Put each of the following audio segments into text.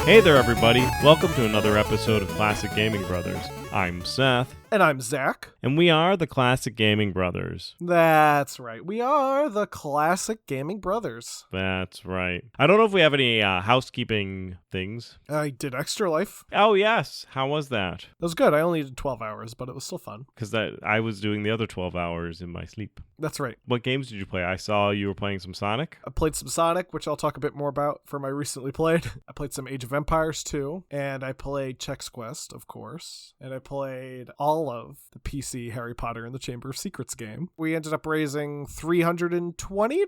Hey there, everybody. Welcome to another episode of Classic Gaming Brothers. I'm Seth. And I'm Zach. And we are the Classic Gaming Brothers. That's right. We are the Classic Gaming Brothers. That's right. I don't know if we have any housekeeping things. I did Extra Life. Oh, yes. How was that? It was good. I only did 12 hours, but it was still fun. Because I was doing the other 12 hours in my sleep. That's right. What games did you play? I saw you were playing some Sonic. I played some Sonic, which I'll talk a bit more about from my recently played. I played some Age of Empires 2, and I played Chex Quest, of course, and I played all of the PC Harry Potter and the Chamber of Secrets game. We ended up raising $320?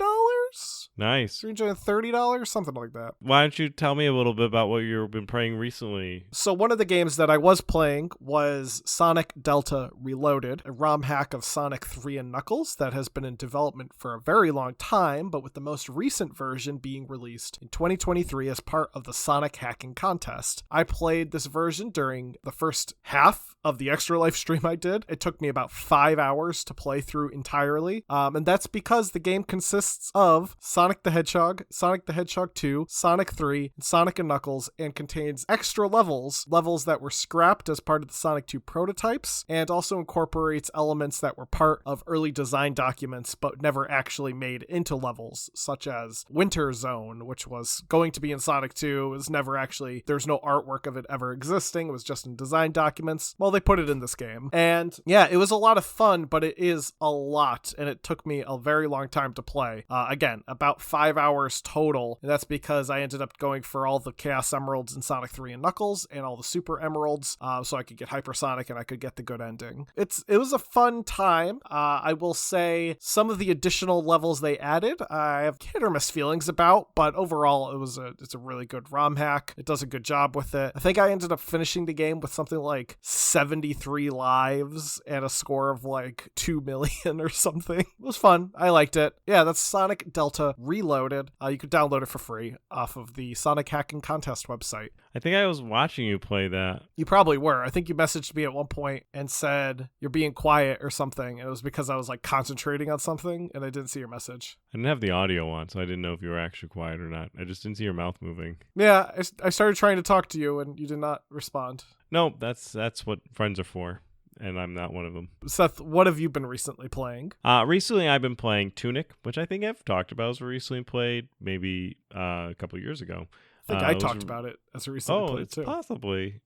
Nice. $330, something like that. Why don't you tell me a little bit about what you've been playing recently? So one of the games that I was playing was Sonic Delta Reloaded, a ROM hack of Sonic 3 and Knuckles that has been in development for a very long time, but with the most recent version being released in 2023 as part of the Sonic Hacking Contest. I played this version during the first half of the Extra Life stream I did. It took me about 5 hours to play through entirely, and that's because the game consists of Sonic the Hedgehog, Sonic the Hedgehog 2, Sonic 3, and Sonic and Knuckles, and contains extra levels that were scrapped as part of the Sonic 2 prototypes, and also incorporates elements that were part of early design documents but never actually made into levels, such as Winter Zone, which was going to be in Sonic 2, was never actually, there's no artwork of it ever existing, it was just in design documents. Well, they put it in this game. And yeah, it was a lot of fun, but it is a lot, and it took me a very long time to play. Again, about 5 hours total, and that's because I ended up going for all the Chaos Emeralds in Sonic 3 and Knuckles, and all the Super Emeralds, so I could get Hypersonic and I could get the good ending. It was a fun time. I will say some of the additional levels they added, I have hit or miss feelings about, but overall it's a really good ROM hack. It does a good job with it. I think I ended up finishing the game with something like 73 lives and a score of like 2 million or something. It was fun. I liked it. Yeah, that's Sonic Delta Reloaded. You could download it for free off of the Sonic Hacking Contest website. I think I was watching you play that. You probably were. I think you messaged me at one point and said you're being quiet or something. And it was because I was like concentrating on something and I didn't see your message. I didn't have the audio on, so I didn't know if you were actually quiet or not. I just didn't see your mouth moving. Yeah, I started trying to talk to you and you did not respond. No, that's what friends are for, and I'm not one of them. Seth, what have you been recently playing? Recently, I've been playing Tunic, which I think I've talked about as recently played maybe a couple of years ago. I think I talked about it as a recent play too. Possibly.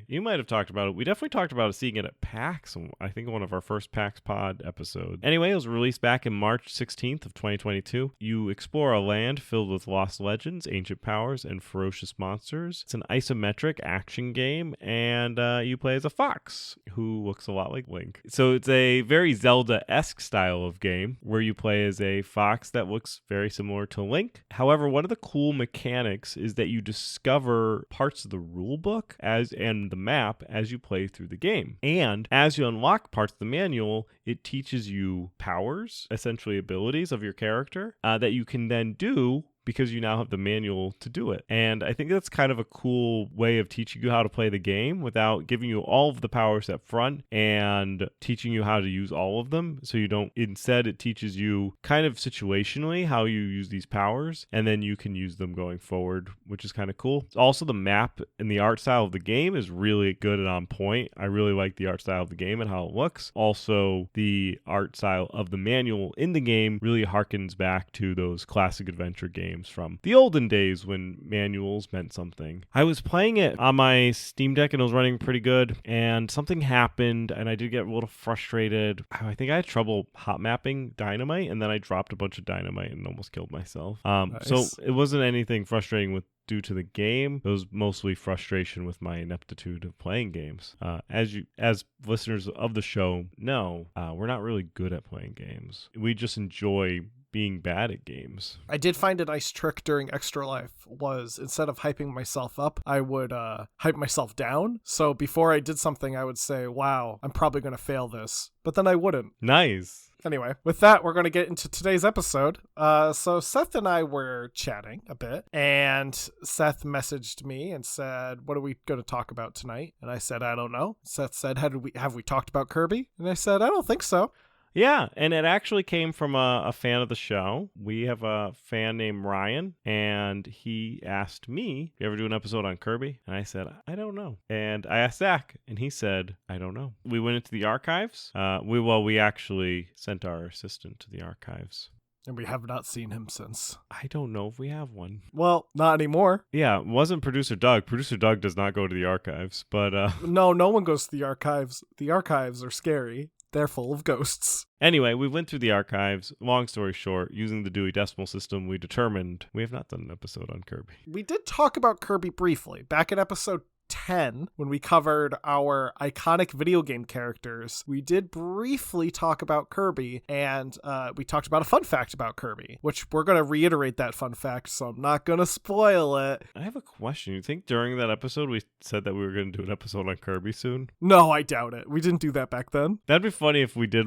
You might have talked about it. We definitely talked about seeing it at PAX, I think one of our first PAX Pod episodes. Anyway, it was released back in March 16th of 2022. You explore a land filled with lost legends, ancient powers, and ferocious monsters. It's an isometric action game, and you play as a fox who looks a lot like Link. So it's a very Zelda-esque style of game where you play as a fox that looks very similar to Link. However, one of the cool mechanics is that you discover parts of the rule book and the map as you play through the game. And as you unlock parts of the manual, it teaches you powers, essentially abilities of your character, that you can then do because you now have the manual to do it. And I think that's kind of a cool way of teaching you how to play the game without giving you all of the powers up front and teaching you how to use all of them. So you don't, instead it teaches you kind of situationally how you use these powers, and then you can use them going forward, which is kind of cool. Also, the map and the art style of the game is really good and on point. I really like the art style of the game and how it looks. Also, the art style of the manual in the game really harkens back to those classic adventure games from the olden days when manuals meant something. I was playing it on my Steam Deck and it was running pretty good, and something happened and I did get a little frustrated. I think I had trouble hot mapping dynamite, and then I dropped a bunch of dynamite and almost killed myself. Nice. So it wasn't anything frustrating due to the game. It was mostly frustration with my ineptitude of playing games. As listeners of the show know, we're not really good at playing games. We just enjoy being bad at games. I did find a nice trick during Extra Life was instead of hyping myself up, I would hype myself down. So before I did something, I would say, wow, I'm probably going to fail this. But then I wouldn't. Nice. Anyway, with that, we're going to get into today's episode. So Seth and I were chatting a bit, and Seth messaged me and said, what are we going to talk about tonight? And I said, I don't know. Seth said, have we talked about Kirby? And I said, I don't think so. Yeah, and it actually came from a fan of the show. We have a fan named Ryan, and he asked me, "You ever do an episode on Kirby?" And I said, "I don't know." And I asked Zach, and he said, "I don't know." We went into the archives. We actually sent our assistant to the archives. And we have not seen him since. I don't know if we have one. Well, not anymore. Yeah, it wasn't Producer Doug. Producer Doug does not go to the archives, but No one goes to the archives. The archives are scary. They're full of ghosts. Anyway, we went through the archives. Long story short, using the Dewey Decimal System, we determined we have not done an episode on Kirby. We did talk about Kirby briefly back in episode 10 when we covered our iconic video game characters. We did briefly talk about Kirby, and we talked about a fun fact about Kirby, which we're going to reiterate that fun fact, so I'm not going to spoil it. I have a question. You think during that episode we said that we were going to do an episode on Kirby soon? No, I doubt it. We didn't do that back then. That'd be funny if we did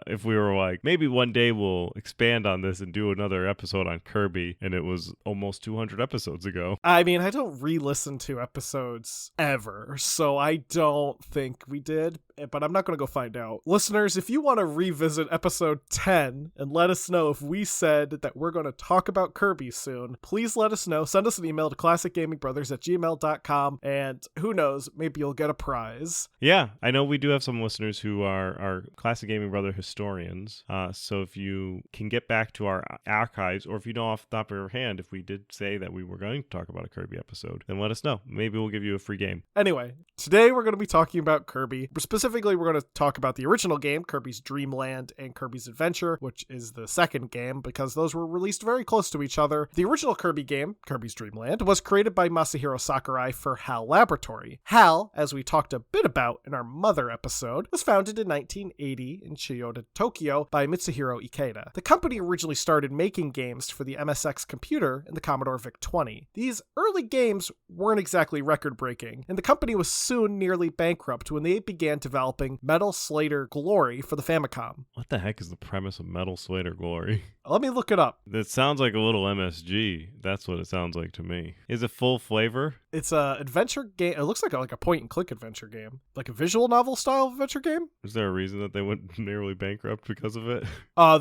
if we were like, maybe one day we'll expand on this and do another episode on Kirby, and it was almost 200 episodes ago. I mean, I don't re-listen to episodes ever, so I don't think we did, but I'm not going to go find out. Listeners, if you want to revisit episode 10 and let us know if we said that we're going to talk about Kirby soon, please let us know. Send us an email to classicgamingbrothers@gmail.com, and who knows, maybe you'll get a prize. Yeah, I know we do have some listeners who are Classic Gaming Brother historians, so if you can get back to our archives, or if you know off the top of your hand if we did say that we were going to talk about a Kirby episode, then let us know. Maybe we'll give you a free game. Anyway, today we're going to be talking about Kirby. Specifically, we're going to talk about the original game, Kirby's Dream Land and Kirby's Adventure, which is the second game, because those were released very close to each other. The original Kirby game, Kirby's Dream Land, was created by Masahiro Sakurai for HAL Laboratory. HAL, as we talked a bit about in our Mother episode, was founded in 1980 in Chiyoda, Tokyo by Mitsuhiro Ikeda. The company originally started making games for the MSX computer and the Commodore VIC-20. These early games weren't exactly record-breaking, and the company was soon nearly bankrupt when they began developing Metal Slater Glory for the Famicom. What the heck is the premise of Metal Slater Glory? Let me look it up. It sounds like a little MSG. That's what it sounds like to me. Is it full flavor? It's a adventure game. It looks like a point-and-click adventure game. Like a visual novel style adventure game. Is there a reason that they went nearly bankrupt because of it?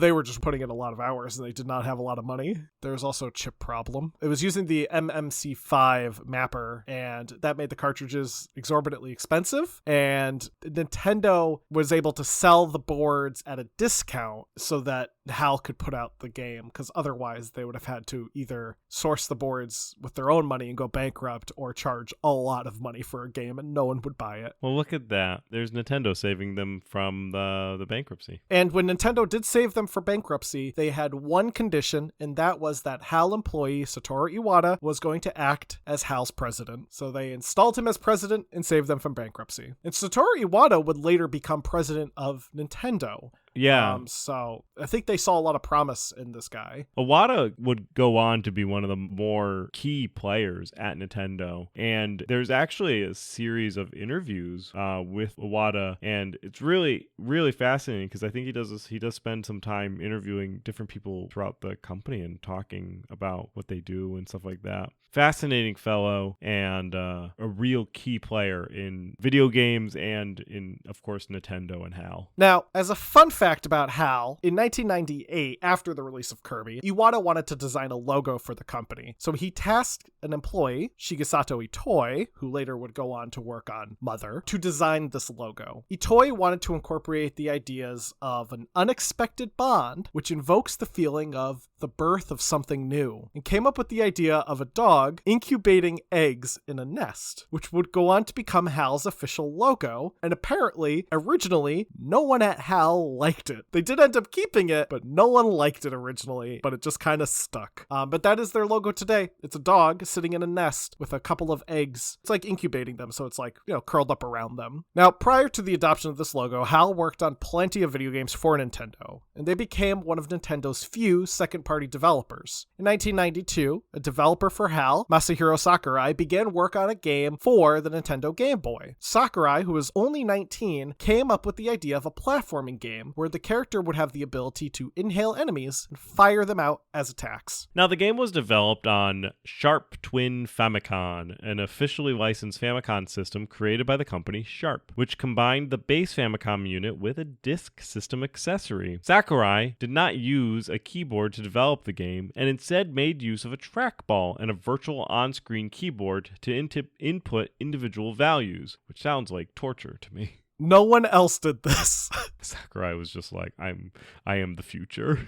They were just putting in a lot of hours and they did not have a lot of money. There was also a chip problem. It was using the MMC5 mapper, and that made the cartridges exorbitantly expensive. And Nintendo was able to sell the boards at a discount so that HAL could put out the game, because otherwise they would have had to either source the boards with their own money and go bankrupt, or charge a lot of money for a game and no one would buy it. Well, look at that. There's Nintendo saving them from the bankruptcy. And when Nintendo did save them for bankruptcy, they had one condition, and that was that HAL employee Satoru Iwata was going to act as HAL's president. So they installed him as president and saved them from bankruptcy. And Satoru Iwata would later become president of Nintendo. Yeah. So I think they saw a lot of promise in this guy. Iwata would go on to be one of the more key players at Nintendo. And there's actually a series of interviews with Iwata, and it's really, really fascinating because I think he does spend some time interviewing different people throughout the company and talking about what they do and stuff like that. Fascinating fellow, and a real key player in video games and in, of course, Nintendo and HAL. Now, as a fun fact about HAL, in 1998, after the release of Kirby, Iwata wanted to design a logo for the company. So he tasked an employee, Shigesato Itoi, who later would go on to work on Mother, to design this logo. Itoi wanted to incorporate the ideas of an unexpected bond, which invokes the feeling of the birth of something new, and came up with the idea of a dog incubating eggs in a nest, which would go on to become HAL's official logo. And apparently, originally, no one at HAL liked it. They did end up keeping it, but no one liked it originally, but it just kind of stuck. But that is their logo today. It's a dog sitting in a nest with a couple of eggs. It's like incubating them, so it's like, curled up around them. Now, prior to the adoption of this logo, HAL worked on plenty of video games for Nintendo, and they became one of Nintendo's few second-party developers. In 1992, a developer for HAL, Masahiro Sakurai, began work on a game for the Nintendo Game Boy. Sakurai, who was only 19, came up with the idea of a platforming game where the character would have the ability to inhale enemies and fire them out as attacks. Now, the game was developed on Sharp Twin Famicom, an officially licensed Famicom system created by the company Sharp, which combined the base Famicom unit with a disk system accessory. Sakurai did not use a keyboard to develop the game and instead made use of a trackball and a virtual on-screen keyboard to input individual values, which sounds like torture to me. No one else did this. Sakurai was just like, I am the future.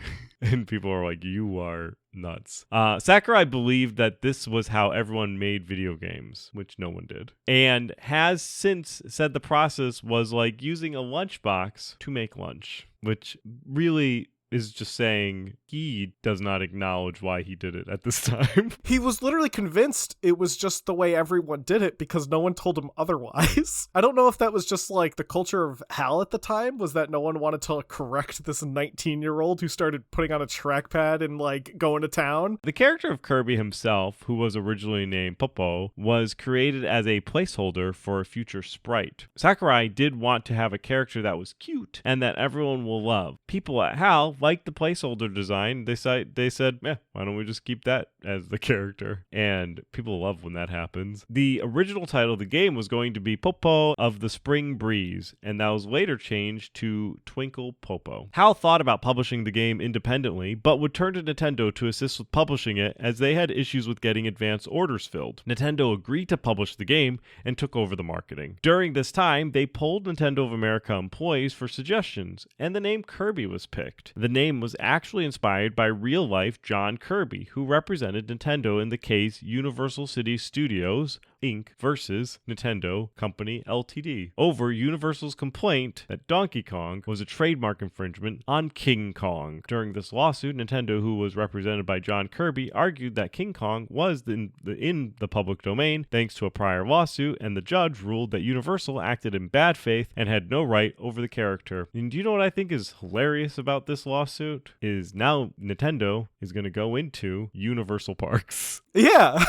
And people are like, you are nuts. Sakurai believed that this was how everyone made video games, which no one did. And has since said the process was like using a lunchbox to make lunch, which really is just saying he does not acknowledge why he did it at this time. He was literally convinced it was just the way everyone did it because no one told him otherwise. I don't know if that was just like the culture of HAL at the time, was that no one wanted to correct this 19-year-old who started putting on a trackpad and like going to town. The character of Kirby himself, who was originally named Popo, was created as a placeholder for a future sprite. Sakurai did want to have a character that was cute and that everyone will love. People at HAL liked the placeholder design. They said, why don't we just keep that as the character? And people love when that happens. The original title of the game was going to be Popo of the Spring Breeze, and that was later changed to Twinkle Popo. HAL thought about publishing the game independently, but would turn to Nintendo to assist with publishing it as they had issues with getting advance orders filled. Nintendo agreed to publish the game and took over the marketing. During this time, they polled Nintendo of America employees for suggestions, and the name Kirby was picked. The name was actually inspired by real-life John Kirby, who represented Nintendo in the case Universal City Studios, Inc. versus Nintendo Company Ltd. over Universal's complaint that Donkey Kong was a trademark infringement on King Kong. During this lawsuit, Nintendo, who was represented by John Kirby, argued that King Kong was in the public domain thanks to a prior lawsuit, and the judge ruled that Universal acted in bad faith and had no right over the character. And do you know what I think is hilarious about this lawsuit? Is now Nintendo is going to go into Universal Parks. Yeah,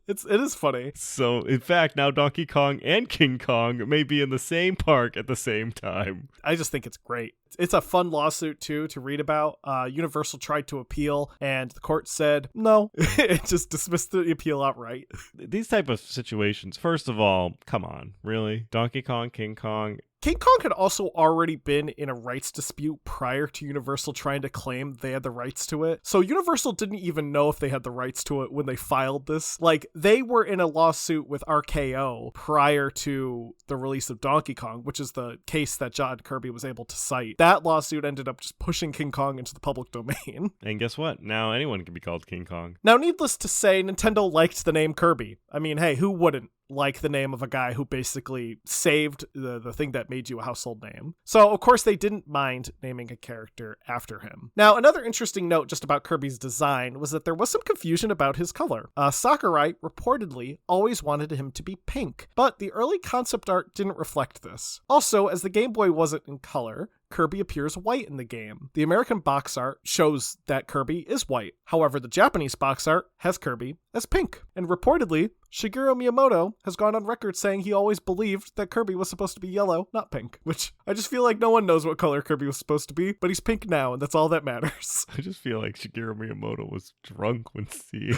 it is funny. So, in fact, now Donkey Kong and King Kong may be in the same park at the same time. I just think it's great. It's a fun lawsuit, too, to read about. Universal tried to appeal, and the court said no. It just dismissed the appeal outright. These type of situations, first of all, come on, really? Donkey Kong, King Kong... King Kong had also already been in a rights dispute prior to Universal trying to claim they had the rights to it. So Universal didn't even know if they had the rights to it when they filed this. Like, they were in a lawsuit with RKO prior to the release of Donkey Kong, which is the case that John Kirby was able to cite. That lawsuit ended up just pushing King Kong into the public domain. And guess what? Now anyone can be called King Kong. Now, needless to say, Nintendo liked the name Kirby. I mean, hey, who wouldn't like the name of a guy who basically saved the thing that made you a household name? So, of course, they didn't mind naming a character after him. Now, another interesting note just about Kirby's design was that there was some confusion about his color. Sakurai reportedly always wanted him to be pink, but the early concept art didn't reflect this. Also, as the Game Boy wasn't in color, Kirby appears white in the game. The American box art shows that Kirby is white. However, the Japanese box art has Kirby as pink. And reportedly, Shigeru Miyamoto has gone on record saying he always believed that Kirby was supposed to be yellow, not pink. Which, I just feel like no one knows what color Kirby was supposed to be, but he's pink now, and that's all that matters. I just feel like Shigeru Miyamoto was drunk when seeing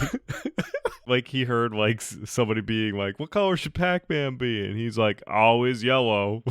like he heard like somebody being like, what color should Pac-Man be? And he's like, always yellow.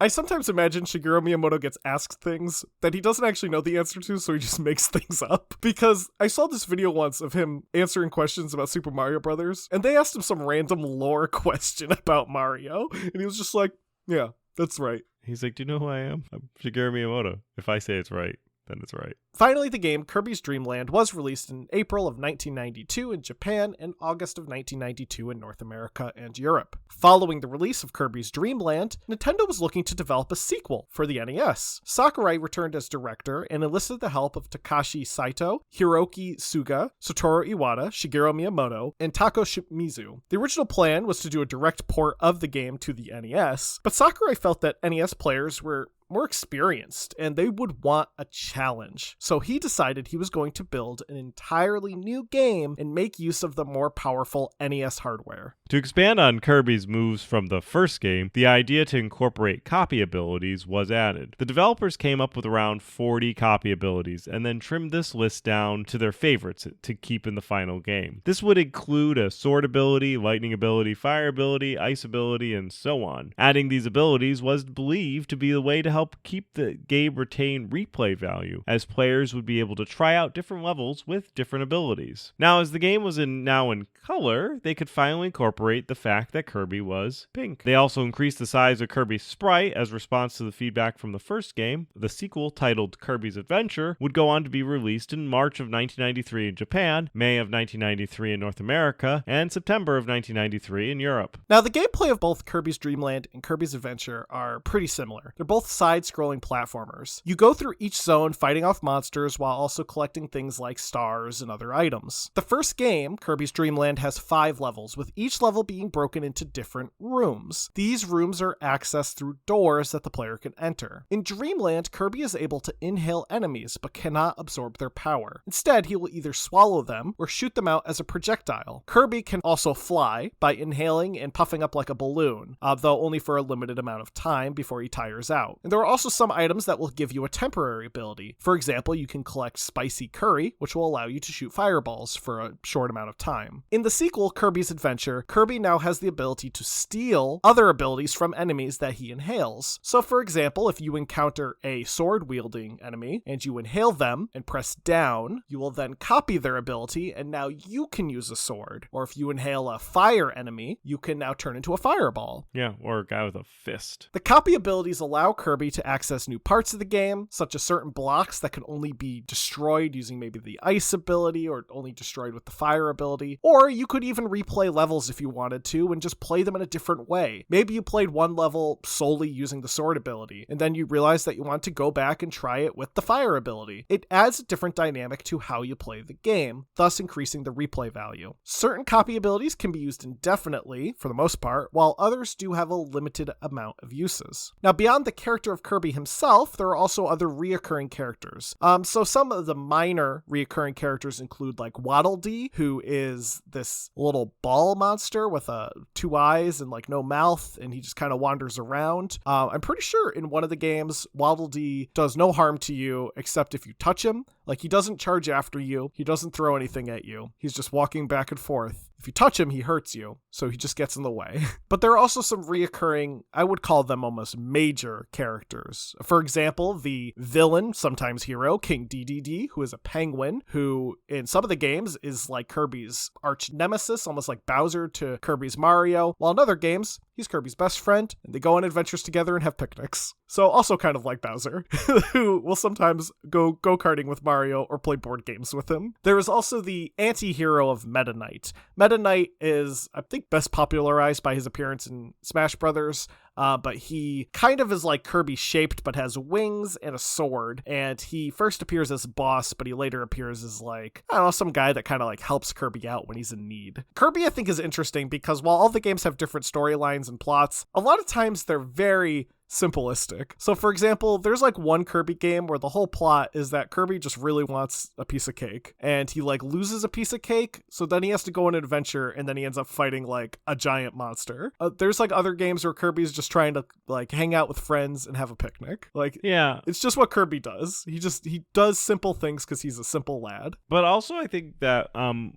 I sometimes imagine Shigeru Miyamoto gets asked things that he doesn't actually know the answer to, so he just makes things up. Because I saw this video once of him answering questions about Super Mario Brothers, and they asked him some random lore question about Mario, and he was just like, yeah, that's right. He's like, do you know who I am? I'm Shigeru Miyamoto. If I say it's right, then it's right. Finally, the game Kirby's Dream Land was released in April of 1992 in Japan and August of 1992 in North America and Europe. Following the release of Kirby's Dream Land, Nintendo was looking to develop a sequel for the NES. Sakurai returned as director and enlisted the help of Takashi Saito, Hiroki Suga, Satoru Iwata, Shigeru Miyamoto, and Tako Shimizu. The original plan was to do a direct port of the game to the NES, but Sakurai felt that NES players were more experienced, and they would want a challenge. So he decided he was going to build an entirely new game and make use of the more powerful NES hardware. To expand on Kirby's moves from the first game, the idea to incorporate copy abilities was added. The developers came up with around 40 copy abilities and then trimmed this list down to their favorites to keep in the final game. This would include a sword ability, lightning ability, fire ability, ice ability, and so on. Adding these abilities was believed to be the way to help keep the game retain replay value, as players would be able to try out different levels with different abilities. Now, as the game was now in color, they could finally incorporate the fact that Kirby was pink. They also increased the size of Kirby's sprite as response to the feedback from the first game. The sequel, titled Kirby's Adventure, would go on to be released in March of 1993 in Japan, May of 1993 in North America, and September of 1993 in Europe. Now, the gameplay of both Kirby's Dream Land and Kirby's Adventure are pretty similar. They're both side-scrolling platformers. You go through each zone fighting off monsters while also collecting things like stars and other items. The first game, Kirby's Dream Land, has 5 levels, with each level being broken into different rooms. These rooms are accessed through doors that the player can enter. In Dreamland, Kirby is able to inhale enemies, but cannot absorb their power. Instead, he will either swallow them or shoot them out as a projectile. Kirby can also fly by inhaling and puffing up like a balloon, though only for a limited amount of time before he tires out. And there are also some items that will give you a temporary ability. For example, you can collect spicy curry, which will allow you to shoot fireballs for a short amount of time. In the sequel, Kirby's Adventure, Kirby now has the ability to steal other abilities from enemies that he inhales. So for example, if you encounter a sword-wielding enemy and you inhale them and press down, you will then copy their ability and now you can use a sword. Or if you inhale a fire enemy, you can now turn into a fireball. Yeah, or a guy with a fist. The copy abilities allow Kirby to access new parts of the game, such as certain blocks that can only be destroyed using maybe the ice ability or only destroyed with the fire ability. Or you could even replay levels if you wanted to and just play them in a different way. Maybe you played one level solely using the sword ability, and then you realize that you want to go back and try it with the fire ability. It adds a different dynamic to how you play the game, thus increasing the replay value. Certain copy abilities can be used indefinitely, for the most part, while others do have a limited amount of uses. Now, beyond the character of Kirby himself, there are also other reoccurring characters. So some of the minor reoccurring characters include like Waddle Dee, who is this little ball monster with 2 eyes and like no mouth, and he just kind of wanders around. I'm pretty sure in one of the games, Waddle Dee does no harm to you except if you touch him. Like, he doesn't charge after you. He doesn't throw anything at you. He's just walking back and forth. If you touch him, he hurts you, so he just gets in the way. But there are also some reoccurring, I would call them almost major characters. For example, the villain, sometimes hero, King Dedede, who is a penguin, who in some of the games is like Kirby's arch nemesis, almost like Bowser to Kirby's Mario, while in other games, he's Kirby's best friend, and they go on adventures together and have picnics. So also kind of like Bowser, who will sometimes go go-karting with Mario or play board games with him. There is also the anti-hero of Meta Knight. Meta Knight is, I think, best popularized by his appearance in Smash Brothers, but he kind of is like Kirby shaped, but has wings and a sword, and he first appears as a boss, but he later appears as like, I don't know, some guy that kind of like helps Kirby out when he's in need. Kirby, I think, is interesting because while all the games have different storylines and plots, a lot of times they're very simplistic. So for example, there's like one Kirby game where the whole plot is that Kirby just really wants a piece of cake, and he like loses a piece of cake, so then he has to go on an adventure, and then he ends up fighting like a giant monster. There's like other games where Kirby's just trying to like hang out with friends and have a picnic. Like, yeah, it's just what Kirby does. He does simple things because he's a simple lad. But also I think that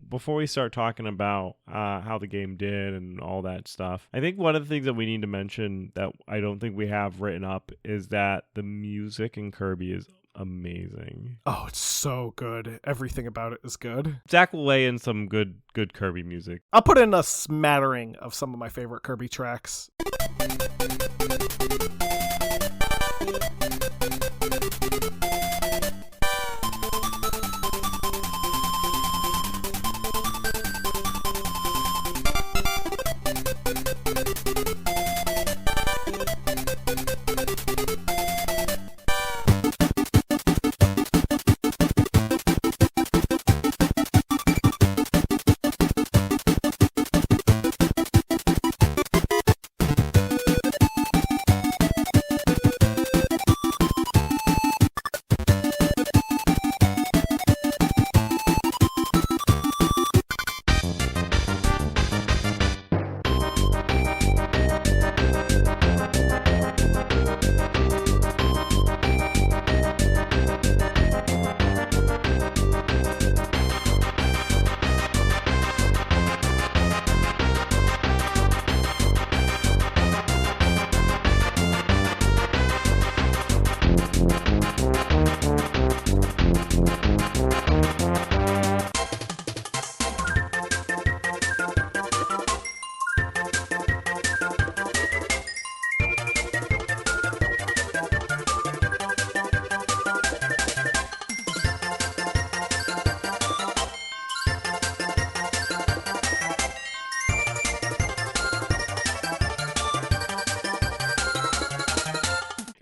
before we start talking about how the game did and all that stuff, I think one of the things that we need to mention that I don't think we have written up is that the music in Kirby is amazing. Oh, it's so good. Everything about it is good. Zach will lay in some good Kirby music. I'll put in a smattering of some of my favorite Kirby tracks.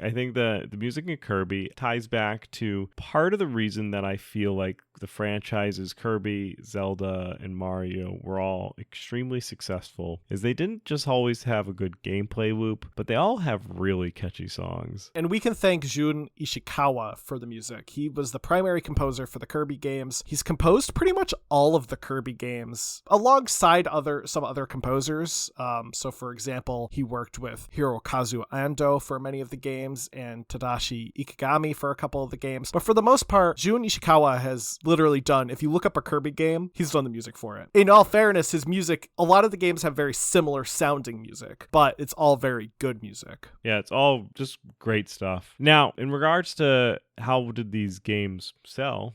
I think the music in Kirby ties back to part of the reason that I feel like the franchises Kirby, Zelda, and Mario were all extremely successful is they didn't just always have a good gameplay loop, but they all have really catchy songs. And we can thank Jun Ishikawa for the music. He was the primary composer for the Kirby games. He's composed pretty much all of the Kirby games alongside some other composers. So for example, he worked with Hirokazu Ando for many of the games and Tadashi Ikigami for a couple of the games. But for the most part, Jun Ishikawa has literally done, if you look up a Kirby game, he's done the music for it. In all fairness, his music, a lot of the games have very similar sounding music, but it's all very good music. Yeah, it's all just great stuff. Now, in regards to how did these games sell?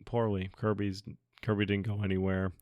Poorly. Kirby didn't go anywhere.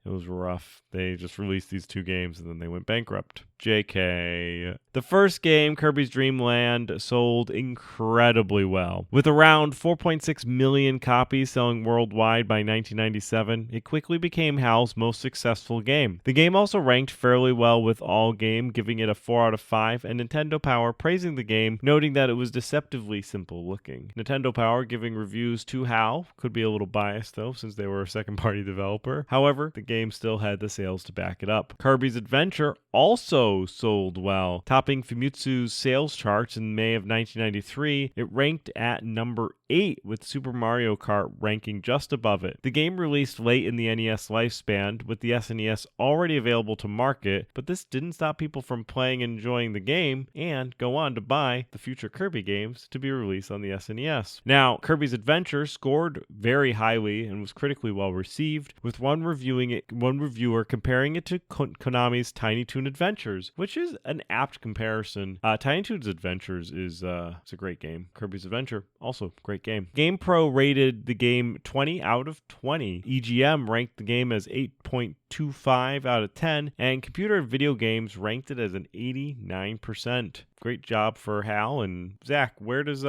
It was rough. They just released these 2 games and then they went bankrupt. JK. The first game, Kirby's Dream Land, sold incredibly well. With around 4.6 million copies selling worldwide by 1997, it quickly became HAL's most successful game. The game also ranked fairly well with Allgame, giving it a 4 out of 5, and Nintendo Power praising the game, noting that it was deceptively simple looking. Nintendo Power giving reviews to HAL, could be a little biased though, since they were a second-party developer. However, the game still had the sales to back it up. Kirby's Adventure also sold well, topping Famitsu's sales charts in May of 1993. It ranked at number 8, with Super Mario Kart ranking just above it. The game released late in the NES lifespan, with the SNES already available to market, but this didn't stop people from playing and enjoying the game, and go on to buy the future Kirby games to be released on the SNES. Now, Kirby's Adventure scored very highly and was critically well received, with one reviewer comparing it to Konami's Tiny Toon Adventures, which is an apt comparison. Tiny Toon's Adventures is it's a great game. Kirby's Adventure, also great game. GamePro rated the game 20 out of 20. EGM ranked the game as 8.25 out of 10, and Computer and Video Games ranked it as an 89%. Great job for HAL. And Zach, where does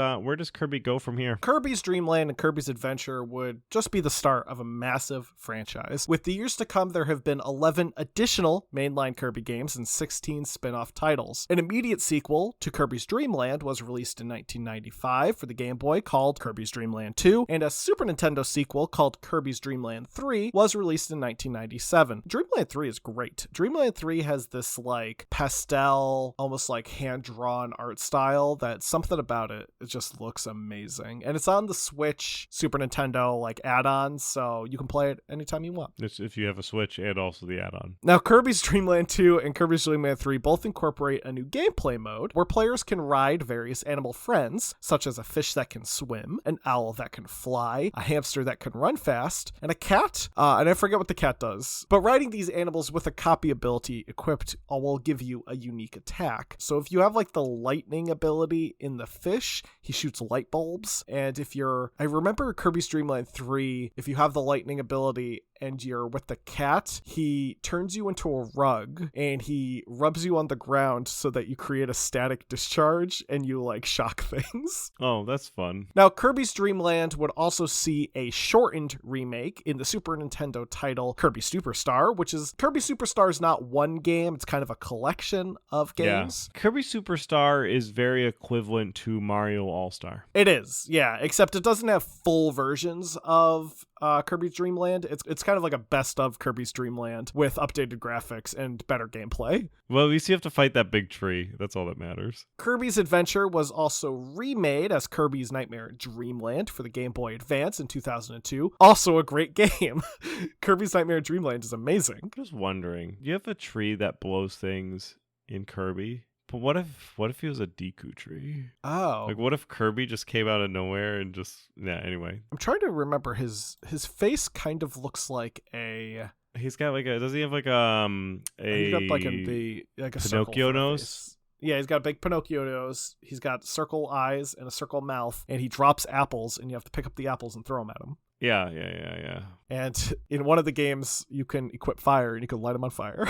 Kirby go from here? Kirby's Dream Land and Kirby's Adventure would just be the start of a massive franchise. With the years to come, there have been 11 additional mainline Kirby games and 16 spin-off titles. An immediate sequel to Kirby's Dream Land was released in 1995 for the Game Boy called Kirby's Dream Land 2, and a Super Nintendo sequel called Kirby's Dream Land 3 was released in 1997. Dream Land 3 is great. Dream Land 3 has this like pastel, almost like hand-drawn art style that something about it just looks amazing. And it's on the Switch Super Nintendo like add-on, so you can play it anytime you want. It's if you have a Switch and also the add-on. Now, Kirby's Dream Land 2 and Kirby's Dream Land 3 both incorporate a new gameplay mode where players can ride various animal friends, such as a fish that can swim, an owl that can fly, a hamster that can run fast, and a cat. And I forget what the cat does. But riding these animals with a copy ability equipped will give you a unique attack. So if you have like the lightning ability in the fish, he shoots light bulbs. And I remember Kirby's Dream Land 3, if you have the lightning ability and you're with the cat, he turns you into a rug and he rubs you on the ground so that you create a static discharge and you like shock things. Oh, that's fun. Now, Kirby's Dream Land would also see a shortened remake in the Super Nintendo title Kirby Superstar, which is Kirby Superstar is not one game, it's kind of a collection of games. Yeah. Kirby Superstar is very equivalent to Mario All-Star. It is, yeah, except it doesn't have full versions of Kirby's Dream Land. It's kind of like a best of Kirby's Dream Land with updated graphics and better gameplay. Well, at least you have to fight that big tree. That's all that matters. Kirby's Adventure was also remade as Kirby's Nightmare Dream Land for the Game Boy Advance in 2002. Also a great game. Kirby's Nightmare Dream Land is amazing. I'm just wondering, do you have a tree that blows things in Kirby? But what if he was a Deku tree? Oh. Like, what if Kirby just came out of nowhere and anyway. I'm trying to remember his face kind of looks like a... He's got does he have like he's got like a Pinocchio nose? Face. Yeah, he's got a big Pinocchio nose. He's got circle eyes and a circle mouth, and he drops apples, and you have to pick up the apples and throw them at him. Yeah. And in one of the games, you can equip fire, and you can light him on fire.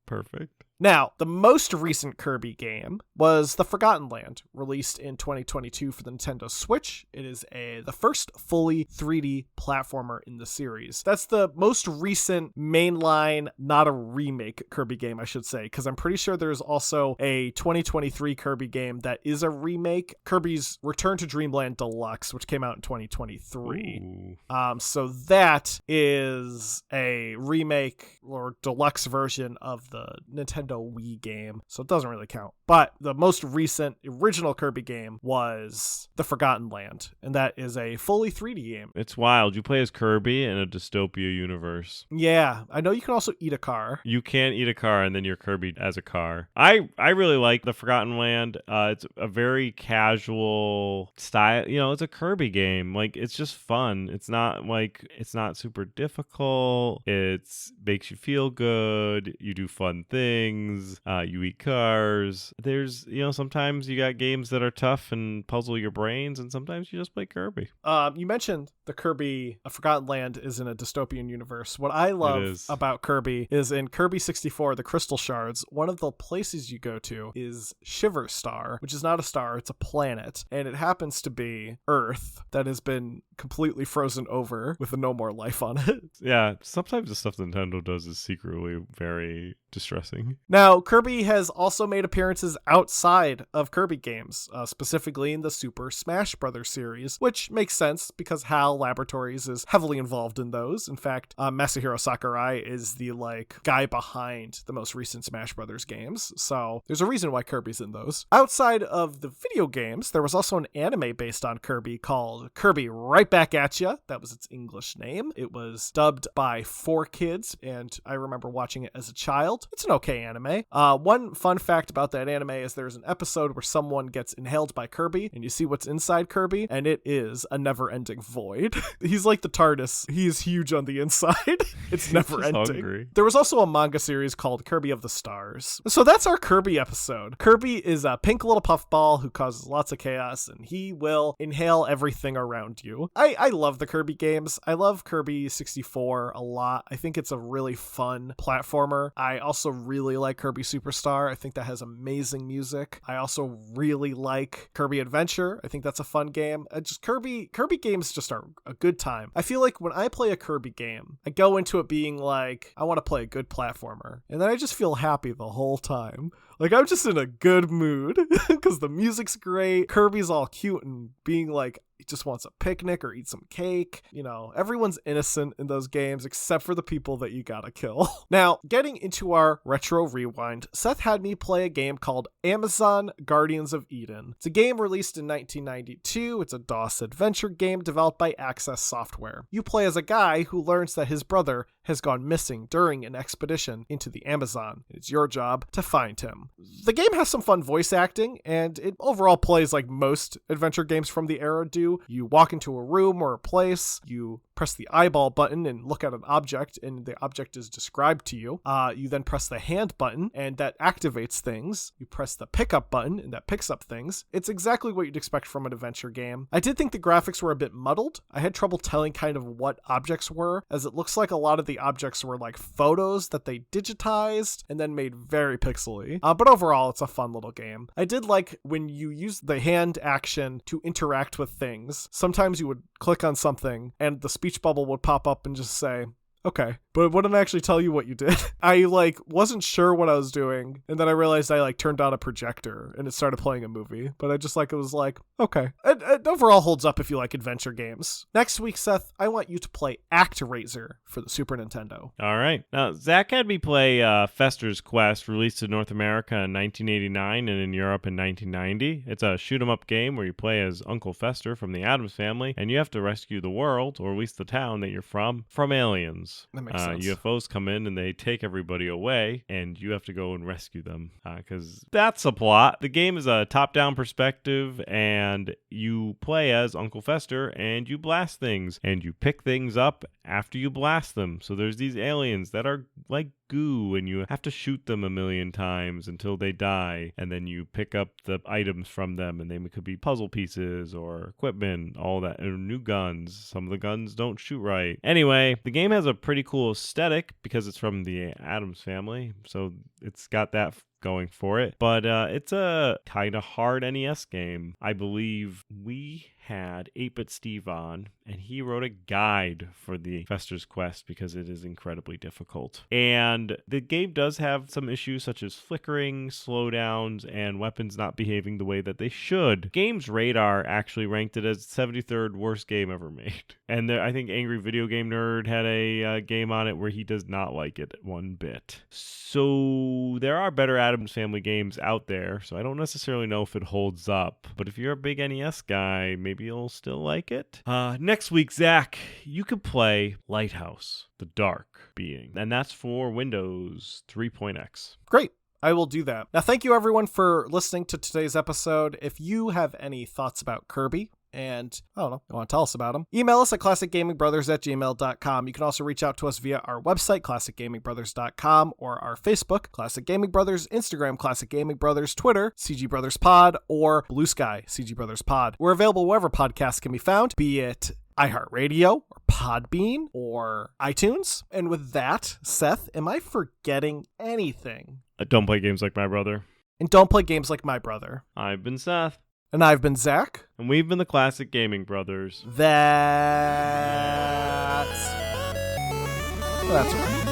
Perfect. Now, the most recent Kirby game was The Forgotten Land, released in 2022 for the Nintendo Switch. It is the first fully 3D platformer in the series. That's the most recent mainline, not a remake Kirby game, I should say, because I'm pretty sure there's also a 2023 Kirby game that is a remake, Kirby's Return to Dreamland Deluxe, which came out in 2023. So that is a remake or deluxe version of the Nintendo Wii game, so it doesn't really count. But the most recent original Kirby game was The Forgotten Land, and that is a fully 3D game. It's wild. You play as Kirby in a dystopia universe. Yeah, I know you can also eat a car. You can eat a car, and then you're Kirby as a car. I really like The Forgotten Land. It's a very casual style. It's a Kirby game. Like, it's just fun. It's not super difficult. It makes you feel good. You do fun things. You eat cars. There's, sometimes you got games that are tough and puzzle your brains, and sometimes you just play Kirby. You mentioned the Kirby A Forgotten Land is in a dystopian universe. What I love about Kirby is in Kirby 64, the Crystal Shards, one of the places you go to is Shiver Star, which is not a star, it's a planet, and it happens to be Earth that has been completely frozen over with no more life on it. Yeah, sometimes the stuff Nintendo does is secretly very distressing. Now, Kirby has also made appearances outside of Kirby games, specifically in the Super Smash Bros. Series, which makes sense because HAL Laboratories is heavily involved in those. In fact, Masahiro Sakurai is the guy behind the most recent Smash Bros. Games, so there's a reason why Kirby's in those. Outside of the video games, there was also an anime based on Kirby called Kirby Right Back At Ya. That was its English name. It was dubbed by 4Kids, and I remember watching it as a child. It's an okay anime. One fun fact about that anime is there's an episode where someone gets inhaled by Kirby, and you see what's inside Kirby, and it is a never-ending void. He's like the TARDIS. He is huge on the inside. It's never-ending. There was also a manga series called Kirby of the Stars. So that's our Kirby episode. Kirby is a pink little puffball who causes lots of chaos, and he will inhale everything around you. I love the Kirby games. I love Kirby 64 a lot. I think it's a really fun platformer. I also really like Kirby Superstar. I think that has amazing music. I also really like Kirby Adventure. I think that's a fun game. Kirby games just are a good time. I feel like when I play a Kirby game, I go into it being like, I want to play a good platformer. And then I just feel happy the whole time. Like, I'm just in a good mood because the music's great. Kirby's all cute and being like, he just wants a picnic or eat some cake. Everyone's innocent in those games except for the people that you gotta kill. Now, getting into our retro rewind, Seth had me play a game called Amazon Guardians of Eden. It's a game released in 1992. It's a DOS adventure game developed by Access Software. You play as a guy who learns that his brother has gone missing during an expedition into the Amazon. It's your job to find him. The game has some fun voice acting, and it overall plays like most adventure games from the era do. You walk into a room or a place, you press the eyeball button and look at an object, and the object is described to you. You then press the hand button, and that activates things. You press the pickup button, and that picks up things. It's exactly what you'd expect from an adventure game. I did think the graphics were a bit muddled. I had trouble telling kind of what objects were, as it looks like a lot of the objects were like photos that they digitized and then made very pixely. But overall, it's a fun little game. I did like when you use the hand action to interact with things. Sometimes you would click on something, and the speech bubble would pop up and just say, okay, but it wouldn't actually tell you what you did. I wasn't sure what I was doing, and then I realized I turned on a projector and it started playing a movie, but it was like, okay. It overall holds up if you like adventure games. Next week, Seth, I want you to play ActRaiser for the Super Nintendo. All right. Now, Zach had me play Fester's Quest, released in North America in 1989 and in Europe in 1990. It's a shoot-'em-up game where you play as Uncle Fester from the Addams Family, and you have to rescue the world, or at least the town that you're from aliens. That makes sense. UFOs come in and they take everybody away, and you have to go and rescue them, because that's a plot. The game is a top-down perspective, and you play as Uncle Fester, and you blast things, and you pick things up after you blast them. So there's these aliens that are like goo and you have to shoot them a million times until they die, and then you pick up the items from them, and they could be puzzle pieces or equipment, all that, and new guns. Some of the guns don't shoot right. Anyway, the game has a pretty cool aesthetic because it's from the Addams Family, so it's got that going for it, but it's a kind of hard NES game. I believe we had 8-Bit Steve on, and he wrote a guide for the Fester's Quest because it is incredibly difficult. And the game does have some issues such as flickering, slowdowns, and weapons not behaving the way that they should. Games Radar actually ranked it as 73rd worst game ever made. And I think Angry Video Game Nerd had a game on it where he does not like it one bit. So there are better Addams Family games out there, so I don't necessarily know if it holds up. But if you're a big NES guy, maybe you'll still like it. Next week, Zach, you could play Lighthouse, the Dark Being, and that's for Windows 3.x. Great. I will do that. Now, thank you everyone for listening to today's episode. If you have any thoughts about Kirby, and I don't know, you want to tell us about them, email us at classicgamingbrothers@gmail.com. You can also reach out to us via our website, classicgamingbrothers.com, or our Facebook, Classic Gaming Brothers, Instagram, Classic Gaming Brothers, Twitter, CG Brothers Pod, or Blue Sky, CG Brothers Pod. We're available wherever podcasts can be found, be it iHeartRadio, or Podbean, or iTunes. And with that, Seth, am I forgetting anything? Don't play games like my brother. And don't play games like my brother. I've been Seth. And I've been Zach. And we've been the Classic Gaming Brothers. That's right.